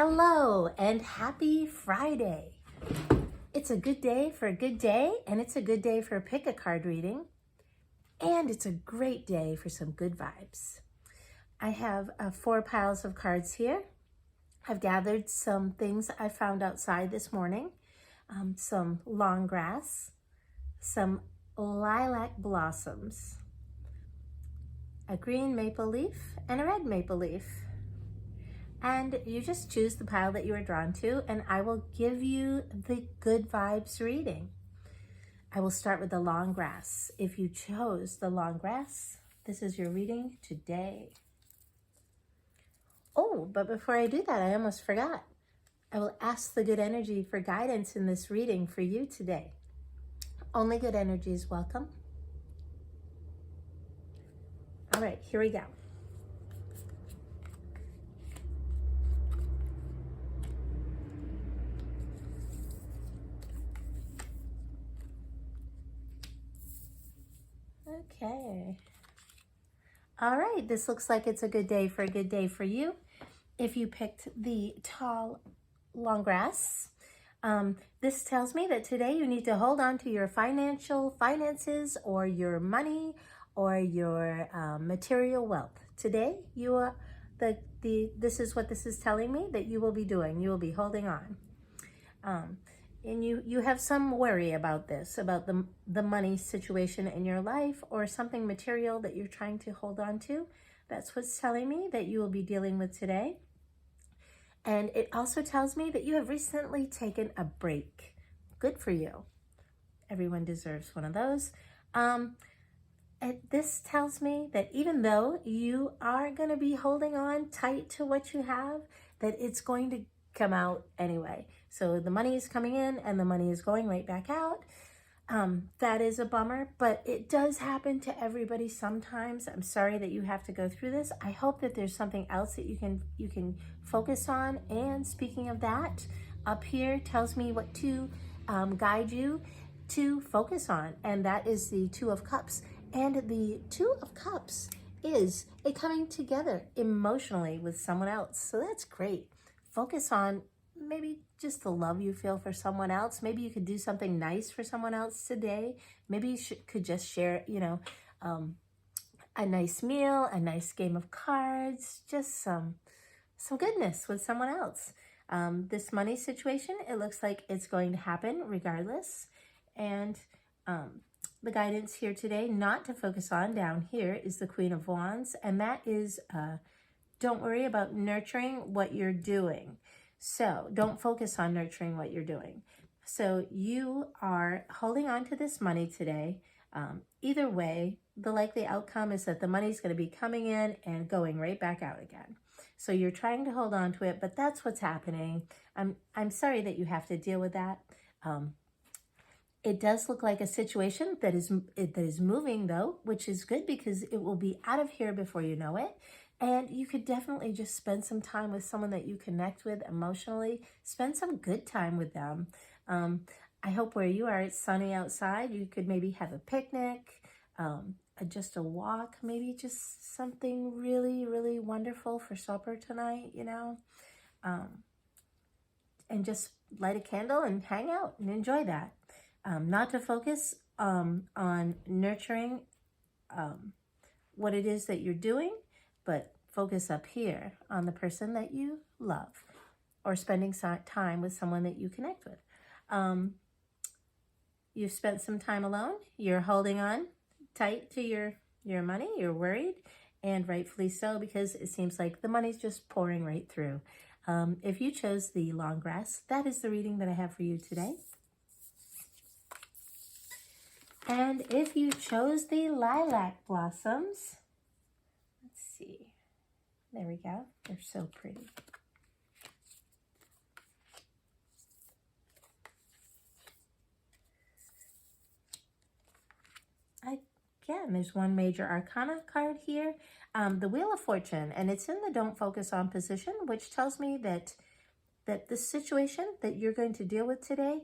Hello and happy Friday. It's a good day for a good day, and it's a good day for a pick a card reading, and it's a great day for some good vibes. I have 4 piles of cards here. I've gathered some things I found outside this morning, some long grass, some lilac blossoms, a green maple leaf, and a red maple leaf. And you just choose the pile that you are drawn to, and I will give you the good vibes reading. I will start with the long grass. If you chose the long grass, this is your reading today. Oh, but before I do that, I almost forgot. I will ask the good energy for guidance in this reading for you today. Only good energy is welcome. All right, here we go. Okay. All right, this looks like it's a good day for you. If you picked the tall long grass, this tells me that today you need to hold on to your finances or your money or your material wealth. Today, you are this is what this is telling me that you will be doing. You will be holding on. And you have some worry about this, about the money situation in your life or something material that you're trying to hold on to. That's what's telling me that you will be dealing with today. And it also tells me that you have recently taken a break. Good for you. Everyone deserves one of those. And this tells me that even though you are going to be holding on tight to what you have, that it's going to come out anyway. So the money is coming in and the money is going right back out. That is a bummer, but it does happen to everybody sometimes. I'm sorry that you have to go through this. I hope that there's something else that you can focus on. And speaking of that, up here tells me what to guide you to focus on, and that is the Two of Cups. And the Two of Cups is a coming together emotionally with someone else. So that's great. Focus on maybe just the love you feel for someone else. Maybe you could do something nice for someone else today. Maybe you could just share, a nice meal, a nice game of cards, just some goodness with someone else. This money situation, it looks like it's going to happen regardless. And the guidance here today, not to focus on down here, is the Queen of Wands. And that is, don't worry about nurturing what you're doing. So don't focus on nurturing what you're doing. So you are holding on to this money today. Either way, the likely outcome is that the money's going to be coming in and going right back out again. So you're trying to hold on to it, but that's what's happening. I'm sorry that you have to deal with that. It does look like a situation that is moving though, which is good because it will be out of here before you know it. And you could definitely just spend some time with someone that you connect with emotionally. Spend some good time with them. I hope where you are, it's sunny outside. You could maybe have a picnic, just a walk, maybe just something really, really wonderful for supper tonight, and just light a candle and hang out and enjoy that. Not to focus on nurturing what it is that you're doing, but focus up here on the person that you love or spending time with someone that you connect with. You've spent some time alone. You're holding on tight to your money. You're worried, and rightfully so, because it seems like the money's just pouring right through. If you chose the long grass, that is the reading that I have for you today. And if you chose the lilac blossoms, let's see. There we go. They're so pretty. Again, there's one major arcana card here. The Wheel of Fortune, and it's in the don't focus on position, which tells me that the situation that you're going to deal with today,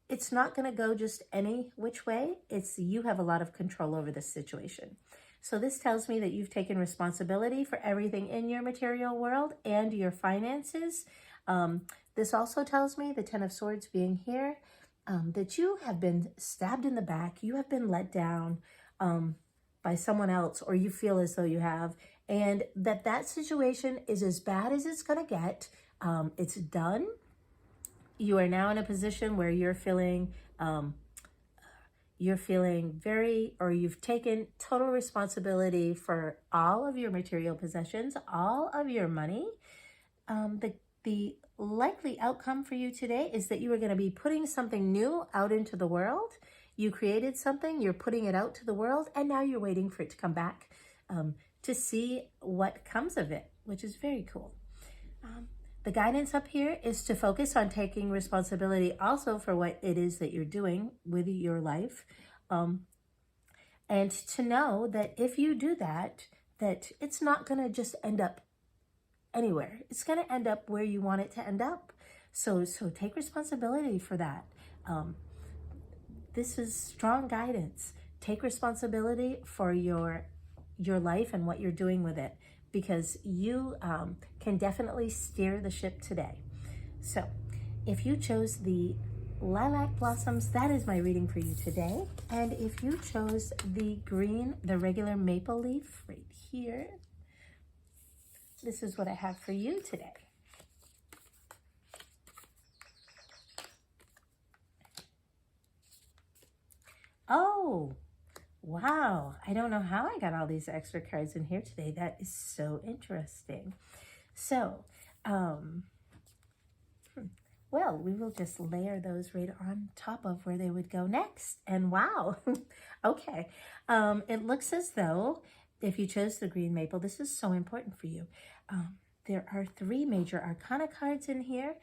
it's not going to go just any which way. You have a lot of control over this situation. So this tells me that you've taken responsibility for everything in your material world and your finances. This also tells me, the Ten of Swords being here, that you have been stabbed in the back. You have been let down by someone else, or you feel as though you have, and that situation is as bad as it's going to get. It's done. You are now in a position where you're feeling very, or you've taken total responsibility for all of your material possessions, all of your money. The likely outcome for you today is that you are going to be putting something new out into the world. You created something, you're putting it out to the world, and now you're waiting for it to come back to see what comes of it, which is very cool. The guidance up here is to focus on taking responsibility also for what it is that you're doing with your life. And to know that if you do that, that it's not going to just end up anywhere. It's going to end up where you want it to end up. So take responsibility for that. This is strong guidance. Take responsibility for your life and what you're doing with it, because you can definitely steer the ship today. So if you chose the lilac blossoms, that is my reading for you today. And if you chose the green, the regular maple leaf right here, this is what I have for you today. Oh, wow. I don't know how I got all these extra cards in here today. That is so interesting. So, well, we will just layer those right on top of where they would go next. And wow, okay. It looks as though if you chose the green maple, this is so important for you. There are 3 major arcana cards in here.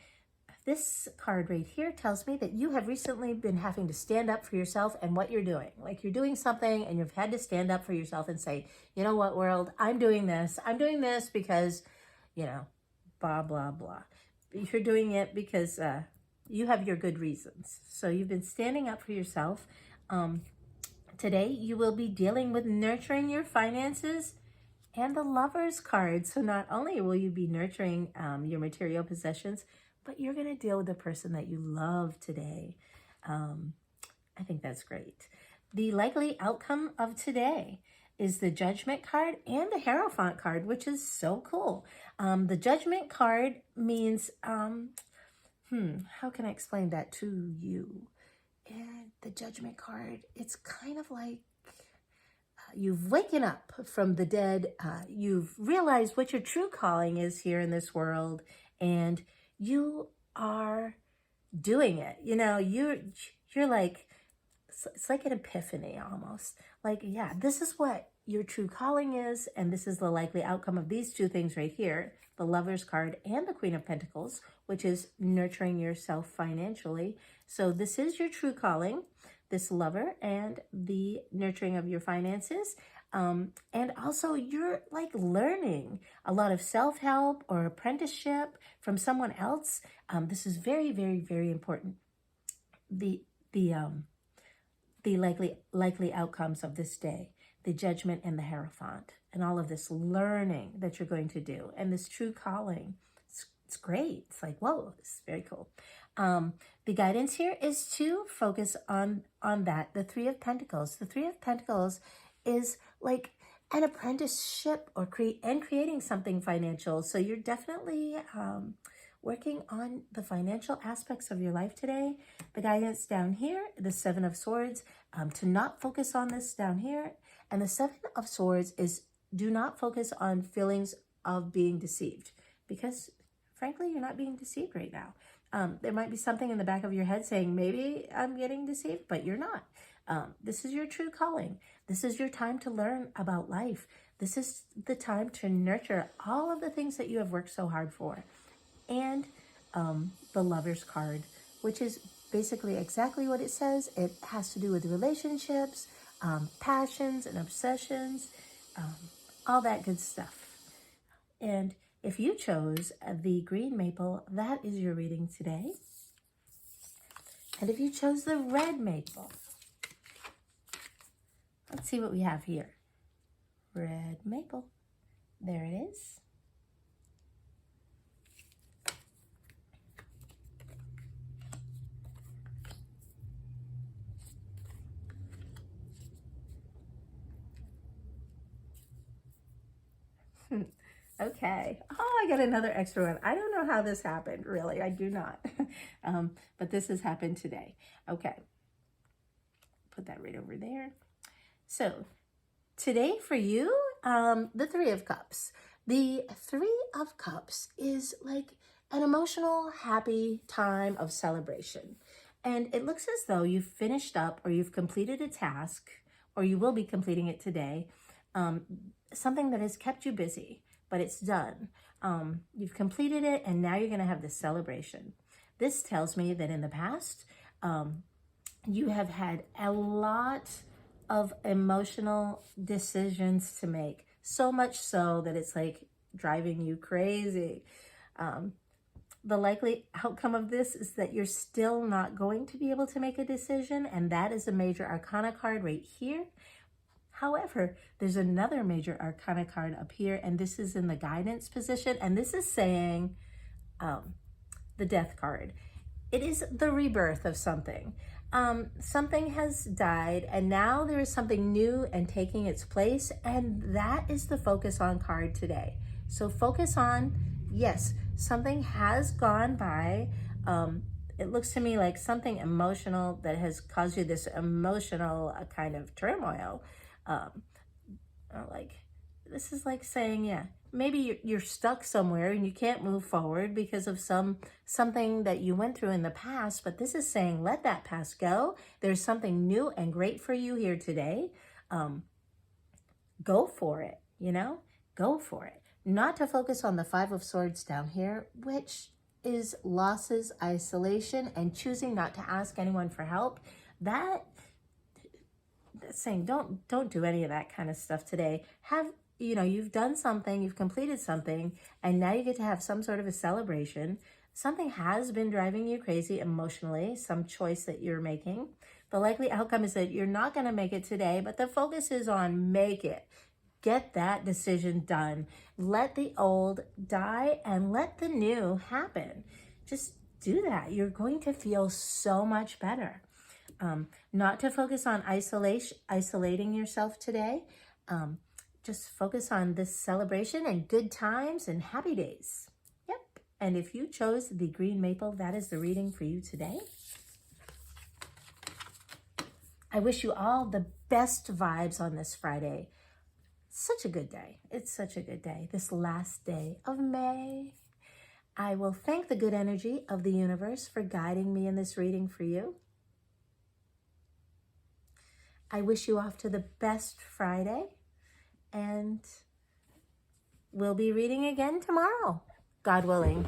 This card right here tells me that you have recently been having to stand up for yourself and what you're doing. Like you're doing something and you've had to stand up for yourself and say, you know what, world, I'm doing this. I'm doing this because, you know, blah, blah, blah. You're doing it because you have your good reasons. So you've been standing up for yourself. Today, you will be dealing with nurturing your finances and the Lover's card. So not only will you be nurturing your material possessions, but you're going to deal with the person that you love today. I think that's great. The likely outcome of today is the Judgment card and the Hierophant card, which is so cool. The Judgment card means, how can I explain that to you? And the Judgment card, it's kind of like you've waken up from the dead. You've realized what your true calling is here in this world, and you are doing it. You know, you're like, it's like an epiphany almost. Like, yeah, this is what your true calling is, and this is the likely outcome of these 2 things right here, the Lover's card and the Queen of Pentacles, which is nurturing yourself financially. So this is your true calling, this lover and the nurturing of your finances. And also you're like learning a lot of self-help or apprenticeship from someone else. This is very, very, very important. The likely outcomes of this day, the Judgment and the Hierophant, and all of this learning that you're going to do, and this true calling. It's great. It's like, whoa, this is very cool. The guidance here is to focus on that, the 3 of Pentacles. The 3 of Pentacles is like an apprenticeship or creating something financial. So you're definitely working on the financial aspects of your life today. The guidance down here, the 7 of Swords, to not focus on this down here. And the 7 of Swords is do not focus on feelings of being deceived, because frankly, you're not being deceived right now. There might be something in the back of your head saying, maybe I'm getting deceived, but you're not. This is your true calling. This is your time to learn about life. This is the time to nurture all of the things that you have worked so hard for. And the Lover's card, which is basically exactly what it says. It has to do with relationships, passions and obsessions, all that good stuff. And if you chose the green maple, that is your reading today. And if you chose the red maple, let's see what we have here. red maple. There it is. Okay. Oh, I got another extra one. I don't know how this happened, really. I do not. But this has happened today. Okay. Put that right over there. So today for you, the Three of Cups. The Three of Cups is like an emotional, happy time of celebration. And it looks as though you've finished up or you've completed a task, or you will be completing it today, something that has kept you busy, but it's done. You've completed it, and now you're going to have this celebration. This tells me that in the past, you have had a lot of emotional decisions to make, so much so that it's like driving you crazy. The likely outcome of this is that you're still not going to be able to make a decision, and that is a major arcana card right here. However, there's another major arcana card up here, and this is in the guidance position, and this is saying the death card. It is the rebirth of something. Something has died, and now there is something new and taking its place, and that is the focus on card today. So focus on, yes, something has gone by. It looks to me like something emotional that has caused you this emotional kind of turmoil. Like, this is like saying, yeah, maybe you're stuck somewhere and you can't move forward because of something that you went through in the past, but this is saying, let that past go. There's something new and great for you here today. Go for it, go for it. Not to focus on the Five of Swords down here, which is losses, isolation, and choosing not to ask anyone for help. That's saying don't do any of that kind of stuff today. You've done something, you've completed something, and now you get to have some sort of a celebration. Something has been driving you crazy emotionally, some choice that you're making. The likely outcome is that you're not going to make it today, but the focus is on make it. Get that decision done. Let the old die and let the new happen. Just do that. You're going to feel so much better. Not to focus on isolating yourself today. Just focus on this celebration and good times and happy days. Yep. And if you chose the green maple, that is the reading for you today. I wish you all the best vibes on this Friday. Such a good day. It's such a good day. This last day of May. I will thank the good energy of the universe for guiding me in this reading for you. I wish you off to the best Friday, and we'll be reading again tomorrow, God willing.